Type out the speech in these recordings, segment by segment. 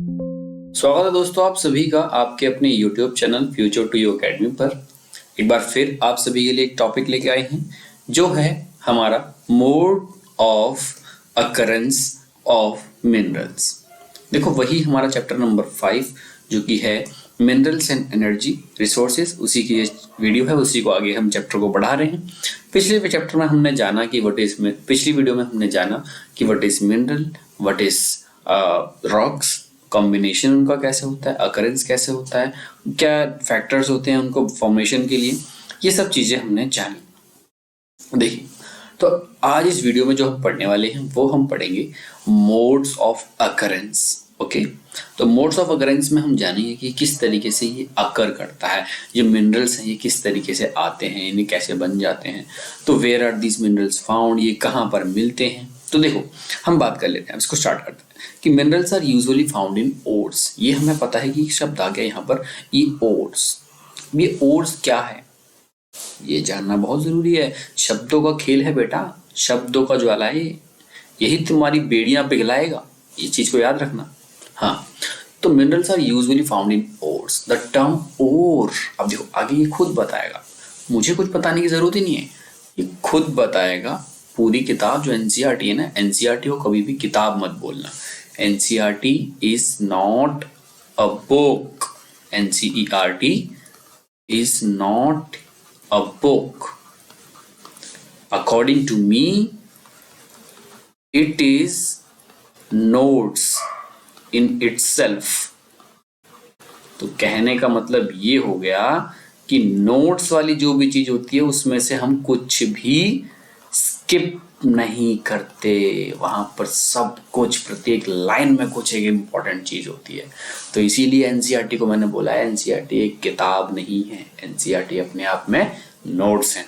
स्वागत है दोस्तों आप सभी का आपके अपने YouTube channel future to you academy पर। एक बार फिर आप सभी के लिए एक टॉपिक लेके आए हैं जो है हमारा mode of occurrence of minerals. देखो वही हमारा चैप्टर नंबर 5 जो कि है मिनरल्स एंड एनर्जी रिसोर्सेज, उसी की वीडियो है, उसी को आगे हम चैप्टर को बढ़ा रहे हैं। पिछले चैप्टर में हमने जाना कि पिछली वीडियो में हमने जाना कि what is mineral, what is rocks, combination उनका कैसे होता है, अकरेंस कैसे होता है, क्या फैक्टर्स होते हैं उनको फॉर्मेशन के लिए, ये सब चीजें हमने जानी। देखिए तो आज इस वीडियो में जो हम पढ़ने वाले हैं वो हम पढ़ेंगे मोड्स ऑफ अकरेंस। ओके, तो मोड्स ऑफ अकरेंस में हम जानेंगे कि किस तरीके से ये अकर करता है, ये मिनरल्स हैं ये किस तरीके से आते हैं, इन्हें कैसे बन जाते हैं, तो where are these minerals found, ये कहाँ पर मिलते हैं। तो देखो हम बात कर लेते हैं, इसको स्टार्ट करते हैं कि minerals are usually found in ores. ये हमें पता है कि शब्द आ गया यहाँ पर, ये ओर्स। ये ओर्स क्या है ये जानना बहुत जरूरी है। शब्दों का खेल है बेटा, शब्दों का ज्वाला है, यही तुम्हारी बेड़ियां पिघलाएगा, ये चीज को याद रखना। हाँ, तो minerals are usually found in ores. The term ore, अब देखो आगे ये खुद बताएगा, मुझे कुछ बताने की जरूरत ही नहीं है, ये खुद बताएगा। पूरी किताब जो एनसीईआरटी है ना, एनसीईआरटी को कभी भी किताब मत बोलना। NCERT is not a book, NCERT is not a book. According to me, it is notes in itself. तो कहने का मतलब ये हो गया कि नोट्स वाली जो भी चीज होती है उसमें से हम कुछ भी स्किप नहीं करते, वहां पर सब कुछ प्रत्येक लाइन में कुछ एक इम्पोर्टेंट चीज होती है। तो इसीलिए एनसीईआरटी को मैंने बोला है एनसीईआरटी एक किताब नहीं है, एनसीईआरटी अपने आप में नोट्स हैं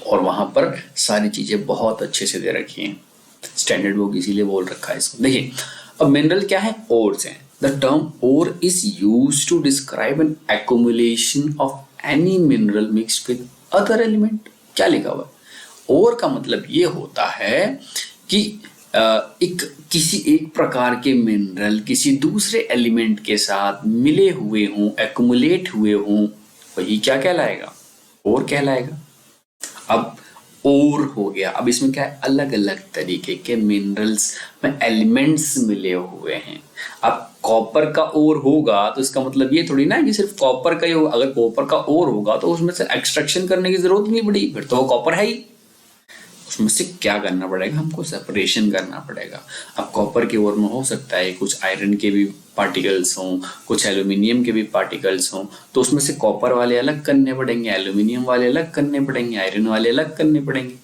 और वहां पर सारी चीजें बहुत अच्छे से दे रखी हैं। स्टैंडर्ड बुक इसीलिए बोल रखा है इसको। देखिए अब मिनरल क्या है, ओर्स हैं। The term ore is used to describe an accumulation of any mineral mixed with other element. क्या लिखा हुआ है, ओर का मतलब ये होता है कि किसी एक प्रकार के मिनरल किसी दूसरे एलिमेंट के साथ मिले हुए हों, एक्युमुलेट हुए हों, वही क्या कहलाएगा, ओर कहलाएगा। अब ओर हो गया, अब इसमें क्या है, अलग अलग तरीके के मिनरल्स में एलिमेंट्स मिले हुए हैं। अब कॉपर का ओर होगा तो इसका मतलब ये थोड़ी ना कि सिर्फ कॉपर का ही होगा। अगर कॉपर का ओर होगा तो उसमें से एक्सट्रैक्शन करने की जरूरत नहीं पड़ेगी, फिर तो वो कॉपर है ही। उसमें से क्या करना पड़ेगा, हमको सेपरेशन करना पड़ेगा। अब कॉपर के ओर में हो सकता है कुछ आयरन के भी पार्टिकल्स हों, कुछ एल्यूमिनियम के भी पार्टिकल्स हों, तो उसमें से कॉपर वाले अलग करने पड़ेंगे, एल्यूमिनियम वाले अलग करने पड़ेंगे, आयरन वाले अलग करने पड़ेंगे।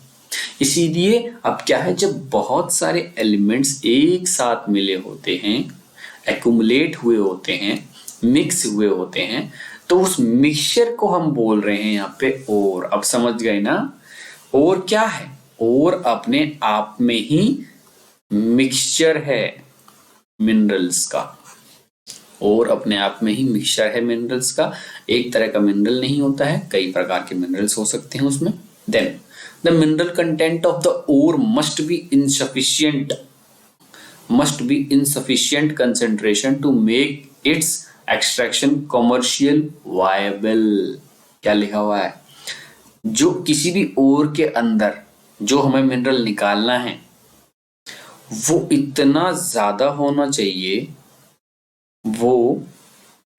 इसीलिए अब क्या है, जब बहुत सारे एलिमेंट्स एक साथ मिले होते हैं, एक्युमुलेट हुए होते हैं, मिक्स हुए होते हैं, तो उस मिक्सचर को हम बोल रहे हैं यहाँ पे ओर। अब समझ गए ना, ओर क्या है, ओर अपने आप में ही मिक्सचर है मिनरल्स का, और अपने आप में ही मिक्सचर है मिनरल्स का। एक तरह का मिनरल नहीं होता है, कई प्रकार के मिनरल्स हो सकते हैं उसमें। Then the mineral content of the ore must be insufficient concentration to make its extraction commercial viable। क्या लिखा हुआ है, जो किसी भी ओर के अंदर जो हमें मिनरल निकालना है वो इतना ज्यादा होना चाहिए, वो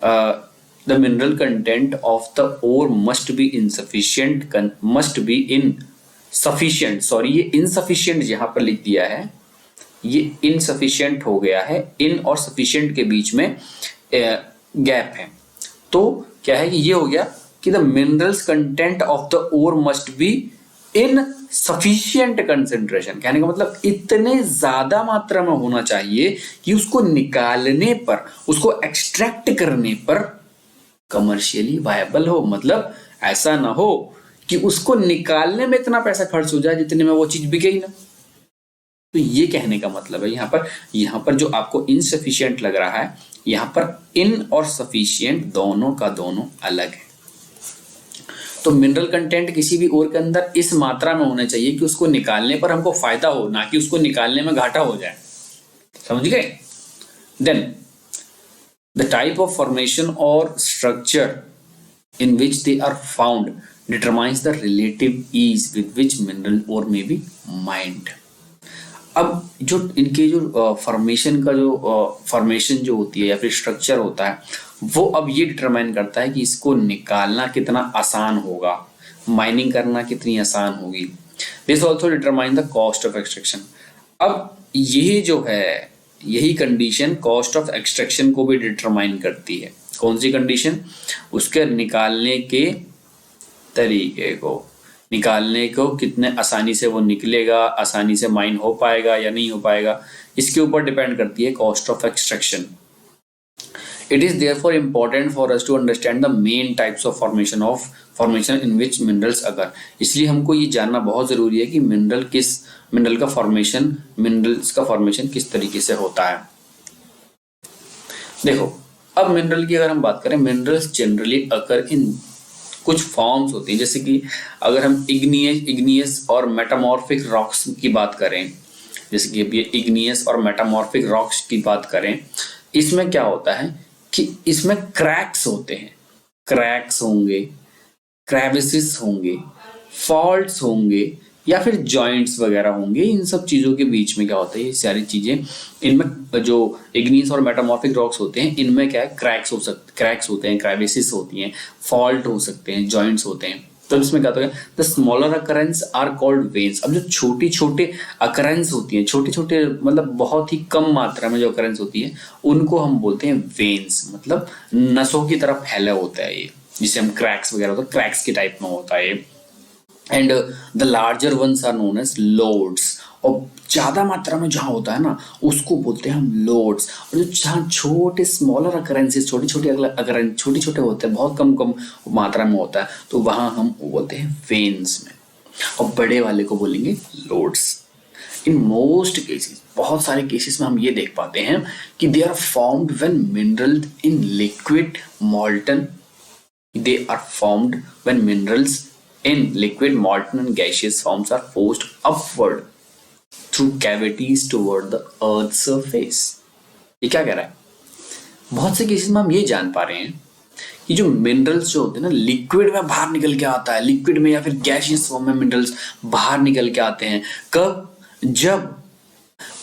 the mineral content of the ore must be insufficient, sorry ये इनसफिशिएंट यहां पर लिख दिया है, ये इनसफिशिएंट हो गया है, इन और सफिशिएंट के बीच में गैप है। तो क्या है कि ये हो गया कि the minerals content of the ore must be in sufficient concentration. कहने का मतलब इतने ज्यादा मात्रा में होना चाहिए कि उसको निकालने पर, उसको एक्सट्रैक्ट करने पर कमर्शियली वायबल हो। मतलब ऐसा ना हो कि उसको निकालने में इतना पैसा खर्च हो जाए जितने में वो चीज बिके ही ना। तो ये कहने का मतलब है यहाँ पर जो आपको इनसफिशिएंट लग रहा है, यहाँ पर इन और सफिशिएंट दोनों का दोनों अलग है। तो मिनरल कंटेंट किसी भी ओर के अंदर इस मात्रा में होना चाहिए कि उसको निकालने पर हमको फायदा हो, ना कि उसको निकालने में घाटा हो जाए। समझ गए। Then the type of formation or structure in which they are found determines the relative ease with which mineral ore may be mined. अब जो इनके जो फॉर्मेशन का जो फॉर्मेशन जो होती है या फिर स्ट्रक्चर होता है, वो अब ये डिटरमाइन करता है कि इसको निकालना कितना आसान होगा, माइनिंग करना कितनी आसान होगी. This also determine the cost of extraction. अब ये जो है, यही कंडीशन कॉस्ट ऑफ एक्सट्रैक्शन को भी डिटरमाइन करती है. कौन सी कंडीशन? उसके निकालने के तरीके को, निकालने को कितने आसानी से वो निकलेगा, आसानी से माइन हो पाएगा या नहीं हो पाएगा, इसके ऊपर डिपेंड करती है cost of extraction. It is therefore important for us to understand the main types of formation in which minerals occur. इसलिए हमको ये जानना बहुत जरूरी है कि मिनरल्स का फॉर्मेशन किस तरीके से होता है. देखो, अब मिनरल की अगर हम बात करें, मिनरल्स जनरली अकर इन कुछ फॉर्म्स होती हैं. जैसे कि अगर हम इग्नियस और मेटामॉर्फिक रॉक्स की बात करें, जैसे कि ये इग्नियस और मेटामॉर्फिक रॉक्स की बात करें, इसमें क्या होता है कि इसमें क्रैक्स होते हैं, क्रैक्स होंगे, क्रेविसेस होंगे, फॉल्ट्स होंगे या फिर जॉइंट्स वगैरह होंगे. इन सब चीज़ों के बीच में क्या होता है, ये सारी चीज़ें, इनमें जो इग्नियस और मेटामॉर्फिक रॉक्स होते हैं, इनमें क्या है, क्रैक्स होते हैं, क्रेविसेस होती हैं, फॉल्ट हो सकते हैं, जॉइंट्स होते हैं. तो इसमें क्या होता है, the smaller occurrence are called veins. अब जो छोटी छोटे अकरेंस होती हैं, छोटे छोटे मतलब बहुत ही कम मात्रा में जो अकरेंस होती है, उनको हम बोलते हैं वेन्स. मतलब नसों की तरफ फैला होता है ये, जिसे हम क्रैक्स वगैरह होता है, क्रैक्स के टाइप में होता है. And the larger ones are known as lodes. और ज्यादा मात्रा में जहां होता है ना, उसको बोलते हैं हम लोड्स. और जो जहाँ छोटे स्मॉलर अकरेंसेस, छोटे छोटे होते हैं, बहुत कम मात्रा में होता है, तो वहां हम बोलते हैं वेन्स में. और बड़े वाले को बोलेंगे लोड्स. इन मोस्ट केसेस, बहुत सारे केसेस में हम ये देख पाते हैं कि they are formed when mineral in liquid molten. They are formed when minerals in liquid, molten and gaseous forms are forced upward through cavities toward the earth's surface. ये क्या कह रहा है? बहुत से केसेस में हम ये जान पा रहे हैं कि जो मिनरल्स जो होते हैं ना, लिक्विड में बाहर निकल के आता है, लिक्विड में या फिर गैसियस फॉर्म में मिनरल्स बाहर निकल के आते हैं. कब? जब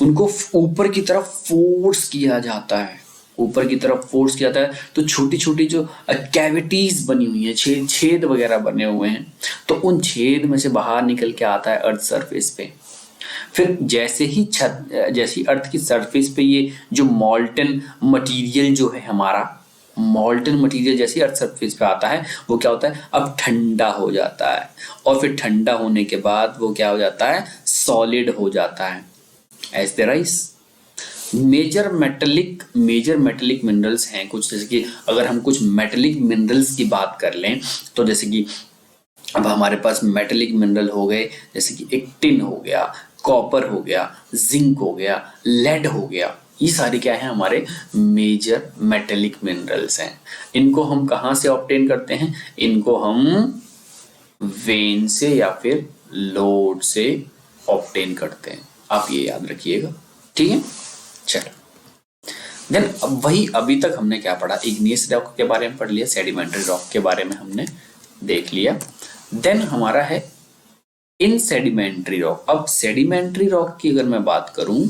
उनको ऊपर की तरफ फोर्स किया जाता है, ऊपर की तरफ फोर्स किया जाता है, तो छोटी छोटी जो कैविटीज बनी हुई है, छेद वगैरह बने हुए हैं, तो उन छेद में से बाहर निकल के आता है अर्थ सरफेस पे. फिर जैसी अर्थ की सरफेस पे ये जो मॉल्टन मटेरियल जो है हमारा, मॉल्टन मटेरियल जैसी अर्थ सरफेस पे आता है, वो क्या होता है, अब ठंडा हो जाता है. और फिर ठंडा होने के बाद वो क्या हो जाता है, सॉलिड हो जाता है. As the rise major metallic minerals हैं कुछ. जैसे कि अगर हम कुछ मेटेलिक मिनरल्स की बात कर लें, तो जैसे कि अब हमारे पास मेटेलिक मिनरल हो गए, जैसे कि एक टिन हो गया, कॉपर हो गया, जिंक हो गया, लेड हो गया. ये सारे क्या है, हमारे मेजर मेटेलिक मिनरल्स हैं. इनको हम कहाँ से ऑब्टेन करते हैं? इनको हम वेन से या फिर लोड से ऑब्टेन करते हैं. आप ये याद रखिएगा, ठीक है. चलो, देन वही अभी तक हमने क्या पढ़ा, इग्नियस रॉक के बारे में पढ़ लिया, सेडिमेंट्री रॉक के बारे में हमने देख लिया. देन हमारा है इन सेडिमेंट्री रॉक. अब सेडिमेंट्री रॉक की अगर मैं बात करूं,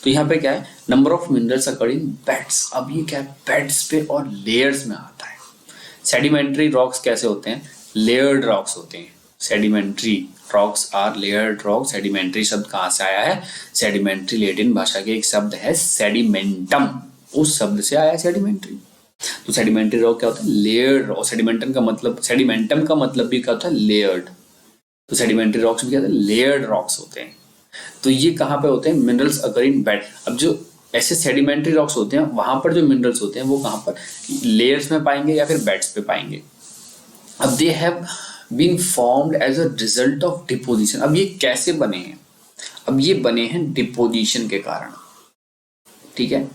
तो यहाँ पे क्या है, number of minerals occurred in beds. अब ये क्या है, बेड्स पे और लेयर्स में आता है. सेडिमेंट्री रॉक्स कैसे होते हैं, लेयर्ड रॉक्स होते हैं. Sedimentary rocks are layered rock. Sedimentary शब्द कहाँ से आया है? सेडिमेंट्री लैटिन भाषा के एक शब्द है सेडिमेंटम, उस शब्द से आया है सेडिमेंट्री. तो सेडिमेंट्री रॉक क्या होता है, लेयर्ड रॉक. सेडिमेंटम का मतलब भी क्या होता है, लेयर्ड. तो सेडिमेंट्री रॉक्स भी क्या होते हैं, लेयर्ड रॉक्स होते हैं. तो ये कहाँ पे होते हैं, मिनरल्स अगर इन बेड. अब जो ऐसे सेडिमेंट्री रॉक्स होते हैं, वहां पर जो मिनरल्स होते हैं वो कहाँ पर, लेयर्स में पाएंगे या फिर बेड्स पे पाएंगे. अब they have been formed as a result of deposition. अब ये कैसे बने हैं? अब ये बने हैं डिपोजिशन के कारण, ठीक है.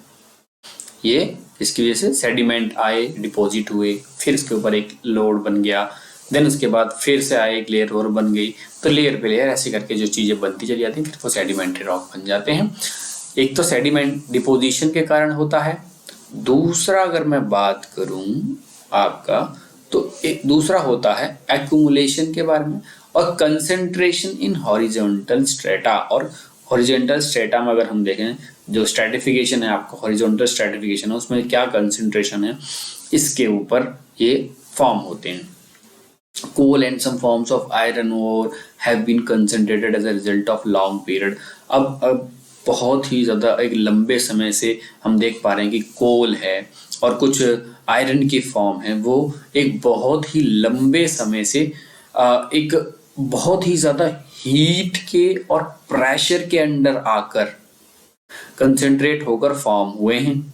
ये इसकी वजह से सेडिमेंट आए, डिपॉजिट हुए, फिर इसके ऊपर एक लोड बन गया, देन उसके बाद फिर से आए, एक लेयर और बन गई, तो लेयर पे लेयर ऐसे करके जो चीजें बनती चली जाती हैं, फिर वो सेडिमेंट्री रॉक बन जाते हैं. एक तो सेडिमेंट डिपोजिशन के कारण होता है, दूसरा अगर मैं बात करूं आपका, तो एक दूसरा होता है एक्यूमुलेशन के बारे में, और कंसेंट्रेशन इन हॉरिजॉन्टल स्ट्रेटा। और हॉरिजॉन्टल स्ट्रेटा में अगर हम देखें, जो स्ट्रेटिफिकेशन है आपका, हॉरिजॉन्टल स्ट्रेटिफिकेशन है, उसमें क्या कंसेंट्रेशन है, इसके ऊपर ये फॉर्म होते हैं। Coal and some forms of iron ore have been concentrated as a result of long period। अब बहुत ही ज़्यादा एक लंबे समय से हम देख पा रहे हैं कि कोल है और कुछ आयरन की फॉर्म है, वो एक बहुत ही लंबे समय से एक बहुत ही ज़्यादा हीट के और प्रेशर के अंडर आकर कंसेंट्रेट होकर फॉर्म हुए हैं।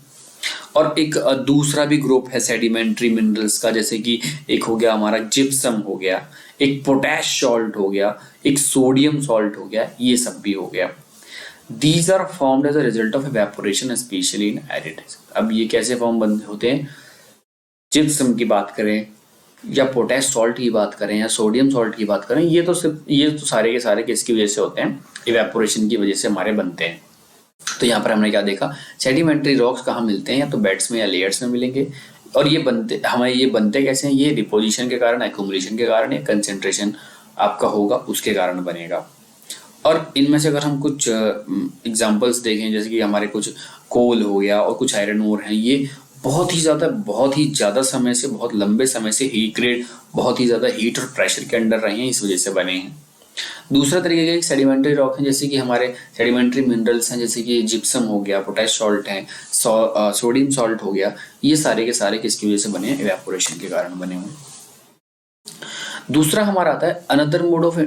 और एक दूसरा भी ग्रुप है सेडिमेंट्री मिनरल्स का, जैसे कि एक हो गया हमारा जिप्सम हो गया, एक पोटैश सॉल्ट हो गया, एक सोडियम सॉल्ट हो गया, ये सब भी हो गया। These are formed as a result of evaporation, especially in arid। अब ये कैसे फॉर्म बन होते हैं, जिप्सम की बात करें या पोटैश सॉल्ट की बात करें या सोडियम सॉल्ट की बात करें, ये तो सारे के सारे किसकी वजह से होते हैं, इवेपोरेशन की वजह से हमारे बनते हैं। तो यहाँ पर हमने क्या देखा, सेडिमेंट्री रॉक्स कहाँ मिलते हैं, या तो बेड्स में या लेयर्स में मिलेंगे। और ये बनते कैसे हैं, ये डिपोजिशन के कारण, एक्यूमुलेशन के कारण, या कंसेंट्रेशन आपका होगा उसके कारण बनेगा। और इनमें से अगर हम कुछ एग्जांपल्स देखें, जैसे कि हमारे कुछ कोल हो गया और कुछ आयरन ओर हैं, ये बहुत ही ज़्यादा समय से, बहुत लंबे समय से हीट ग्रेड, बहुत ही ज़्यादा हीट और प्रेशर के अंडर रहे हैं, इस वजह से बने हैं। दूसरा तरीके का सेडिमेंट्री रॉक है, जैसे कि हमारे सेडिमेंट्री मिनरल्स हैं, जैसे कि जिप्सम हो गया, पोटैश सॉल्ट है, सोडियम सॉल्ट हो गया, ये सारे के सारे किसकी वजह से बने हैं, इवेपोरेशन के कारण बने हुए। दूसरा हमारा आता है another mode of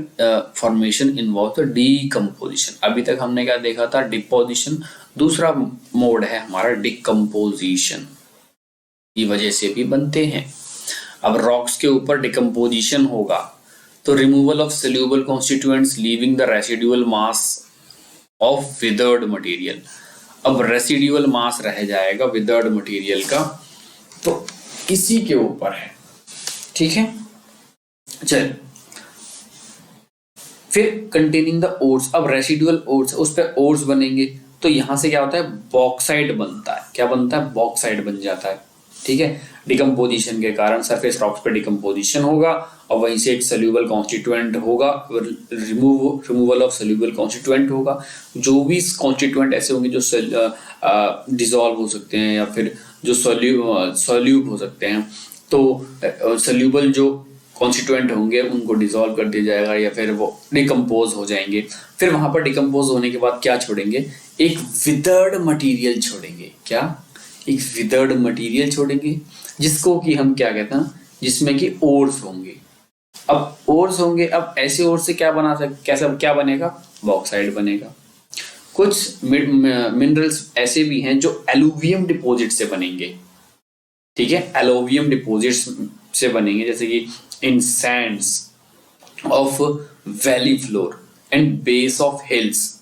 formation involve the decomposition. अभी तक हमने क्या देखा था, डिपोजिशन, दूसरा मोड है हमारा डिकम्पोजिशन, की वजह से भी बनते हैं। अब रॉक्स के ऊपर डिकम्पोजिशन होगा तो removal of soluble constituents leaving the residual mass of withered material. अब रेसिडुअल मास रह जाएगा विदर्ड मटेरियल का, तो इसी के ऊपर है, ठीक है। चल फिर कंटेनिंग द ओर्स, अब रेसिडुअल ओर्स, उस पे ओर्स बनेंगे, तो यहां से क्या होता है, बॉक्साइड बनता है। क्या बनता है, बॉक्साइड बन जाता है, ठीक है। डिकम्पोजिशन के कारण सरफेस रॉक्स पे डिकम्पोजिशन होगा और वहीं से एक सोल्यूबल कॉन्स्टिट्यूएंट होगा, रिमूवल ऑफ सोल्यूबल कॉन्स्टिट्यूएंट होगा। जो भी कॉन्स्टिट्यूएंट ऐसे होंगे जो डिसॉल्व हो सकते हैं या फिर जो सोल्यूब हो सकते हैं, तो सोल्यूबल जो कॉन्स्टिट्यूएंट होंगे उनको डिसॉल्व कर दिया जाएगा या फिर वो डिकम्पोज हो जाएंगे। फिर वहां पर डिकम्पोज होने के बाद क्या छोड़ेंगे, एक विदर्ड मटेरियल छोड़ेंगे। क्या, एक विदर्ड मटेरियल छोड़ेंगे, जिसको कि हम क्या कहते हैं, जिसमें कि ओर्स होंगे। अब ओर्स होंगे, अब ऐसे ओर्स से क्या क्या बनेगा, बॉक्साइड बनेगा। कुछ मिनरल्स ऐसे भी हैं जो एलुवियम डिपॉजिट से बनेंगे, ठीक है, एलुवियम डिपॉजिट्स से बनेंगे, जैसे कि in sands of valley floor and base of hills,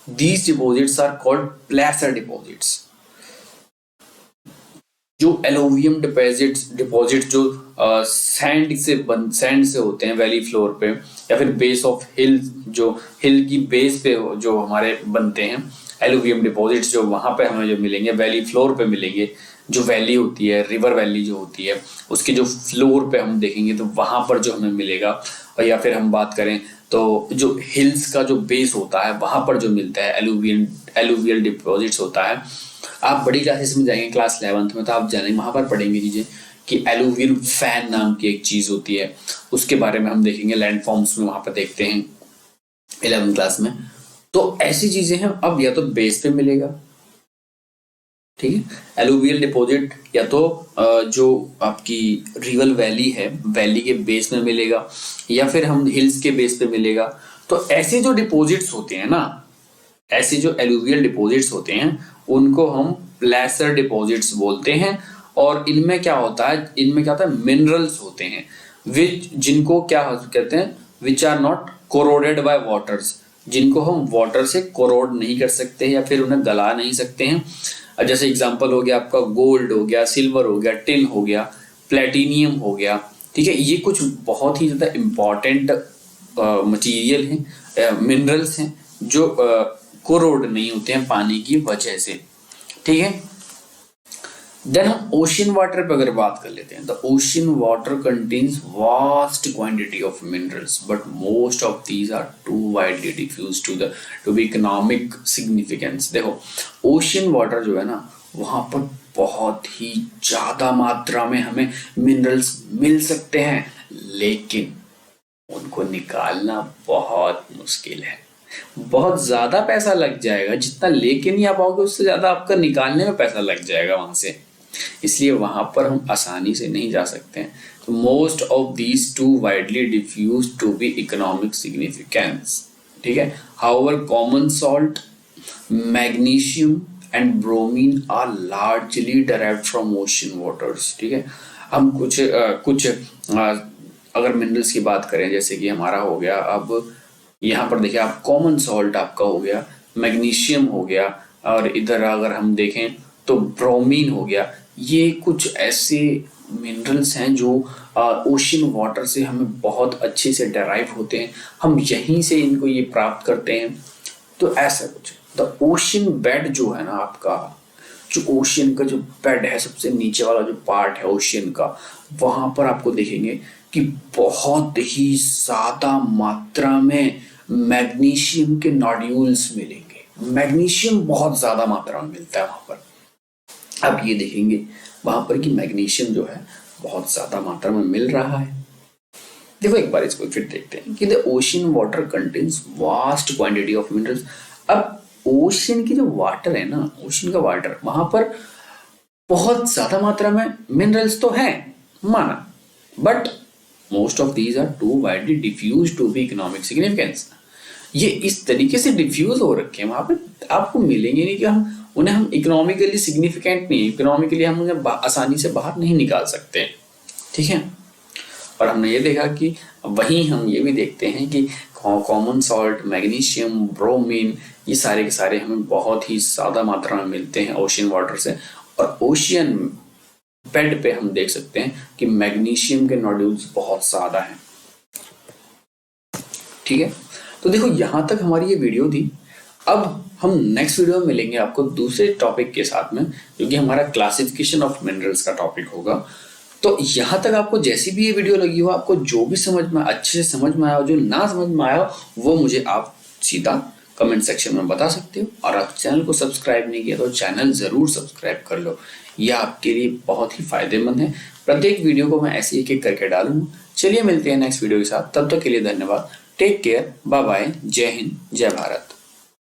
these deposits are called placer deposits. जो एलुवियम डिपॉजिट जो सैंड से होते हैं वैली फ्लोर पे, या फिर बेस ऑफ हिल, जो हिल की बेस पे जो हमारे बनते हैं एलुवियम डिपॉजिट्स, जो वहां पे हमें जो मिलेंगे वैली फ्लोर पे मिलेंगे। जो वैली होती है, रिवर वैली जो होती है, उसके जो फ्लोर पे हम देखेंगे तो वहां पर जो हमें मिलेगा। और या फिर हम बात करें तो जो हिल्स का जो बेस होता है वहां पर जो मिलता है एलुवियल डिपॉजिट्स होता है। आप बड़ी क्लासेस में जाएंगे, क्लास 11th में, तो आप जानेंगे वहां पर पढ़ेंगे चीजें कि एलुवियल फैन नाम की एक चीज होती है, उसके बारे में हम देखेंगे लैंड फॉर्म्स में, वहां पर देखते हैं 11th क्लास में। तो ऐसी चीजें हैं। अब या तो बेस पे मिलेगा, ठीक है, एलुवियल डिपॉजिट, या तो जो आपकी रिवर वैली है, वैली के बेस में मिलेगा, या फिर हम हिल्स के बेस पे मिलेगा। तो ऐसे जो डिपॉजिट्स होते हैं ना, ऐसे जो एलुवियल डिपॉजिट्स होते हैं उनको हम प्लेसर डिपॉजिट्स बोलते हैं। और इनमें क्या होता है, मिनरल्स होते हैं जिनको क्या कहते हैं, which are not corroded by waters, जिनको हम वाटर से कोरोड नहीं कर सकते या फिर उन्हें गला नहीं सकते हैं। जैसे एग्जांपल हो गया आपका गोल्ड हो गया, सिल्वर हो गया, टिन हो गया, प्लेटिनियम हो गया, ठीक है। ये कुछ बहुत ही ज्यादा इंपॉर्टेंट मटीरियल हैं, मिनरल्स हैं, जो कोरोड नहीं होते हैं पानी की वजह से, ठीक है। देन हम ओशियन वाटर पे अगर बात कर लेते हैं, the ocean water contains vast quantity of minerals but most of these are too widely diffuse to be economic significance. देखो ओशियन वाटर जो है ना, वहां पर बहुत ही ज्यादा मात्रा में हमें मिनरल्स मिल सकते हैं, लेकिन उनको निकालना बहुत मुश्किल है। बहुत ज्यादा पैसा लग जाएगा, जितना लेके नहीं आ पाओगे उससे ज्यादा आपका निकालने में पैसा लग जाएगा वहां से, इसलिए वहां पर हम आसानी से नहीं जा सकते हैं। तो most of these too widely diffuse to be economic significance, ठीक है। However common salt, magnesium and bromine are largely derived from ocean waters, ठीक है। हम कुछ अगर मिनरल्स की बात करें, जैसे कि हमारा हो गया, अब यहाँ पर देखिए आप कॉमन सॉल्ट आपका हो गया, मैग्नीशियम हो गया, और इधर अगर हम देखें तो ब्रोमीन हो गया। ये कुछ ऐसे मिनरल्स हैं जो ओशियन वाटर से हमें बहुत अच्छे से डेराइव होते हैं, हम यहीं से इनको ये प्राप्त करते हैं। तो ऐसा कुछ द ओशियन बेड जो है ना आपका, जो ओशियन का जो बेड है, सबसे नीचे वाला जो पार्ट है ओशियन का, वहां पर आपको देखेंगे कि बहुत ही ज्यादा मात्रा में मैग्नीशियम के नॉड्यूल्स मिलेंगे। मैग्नीशियम बहुत ज्यादा मात्रा में मिलता है वहां पर। अब ये देखेंगे वहां पर कि मैग्नीशियम जो है बहुत ज्यादा मात्रा में मिल रहा है। देखो एक बार इसको फिर देखते हैं कि the ocean water contains vast quantity of minerals. अब ओशियन की जो वाटर है ना, ओशियन का वाटर, वहां पर बहुत ज्यादा मात्रा में मिनरल्स तो हैं माना, but most of these are too widely diffuse to be economic significance. ये इस तरीके से डिफ्यूज हो रखे हैं वहां पे, आपको मिलेंगे नहीं कि हम इकोनॉमिकली सिग्निफिकेंट नहीं, इकोनॉमिकली हम उन्हें आसानी से बाहर नहीं निकाल सकते, ठीक है। और हमने ये देखा कि वहीं हम ये भी देखते हैं कि कॉमन सॉल्ट, मैग्नीशियम, ब्रोमीन, ये सारे के सारे हमें बहुत ही ज्यादा मात्रा में मिलते हैं ओशियन वाटर से। और ओशियन बेड पे हम देख सकते हैं कि मैग्नीशियम के नोड्यूल्स बहुत ज्यादा हैं, ठीक है। तो देखो यहां तक हमारी ये वीडियो थी। अब हम नेक्स्ट वीडियो में मिलेंगे आपको दूसरे टॉपिक के साथ में, जो कि हमारा क्लासिफिकेशन ऑफ मिनरल्स का टॉपिक होगा। तो यहां तक आपको जैसी भी ये वीडियो लगी हो, आपको जो भी समझ में अच्छे से समझ में आया हो, जो ना समझ में आया हो, वो मुझे आप सीधा कमेंट सेक्शन में बता सकते हो। और आप चैनल को सब्सक्राइब नहीं किया तो चैनल जरूर सब्सक्राइब कर लो, यह आपके लिए बहुत ही फायदेमंद है। प्रत्येक वीडियो को मैं ऐसे एक एक करके डालूंगा। चलिए मिलते हैं नेक्स्ट वीडियो के साथ, तब तक के लिए धन्यवाद। टेक केयर, बाय बाय, जय हिंद, जय भारत।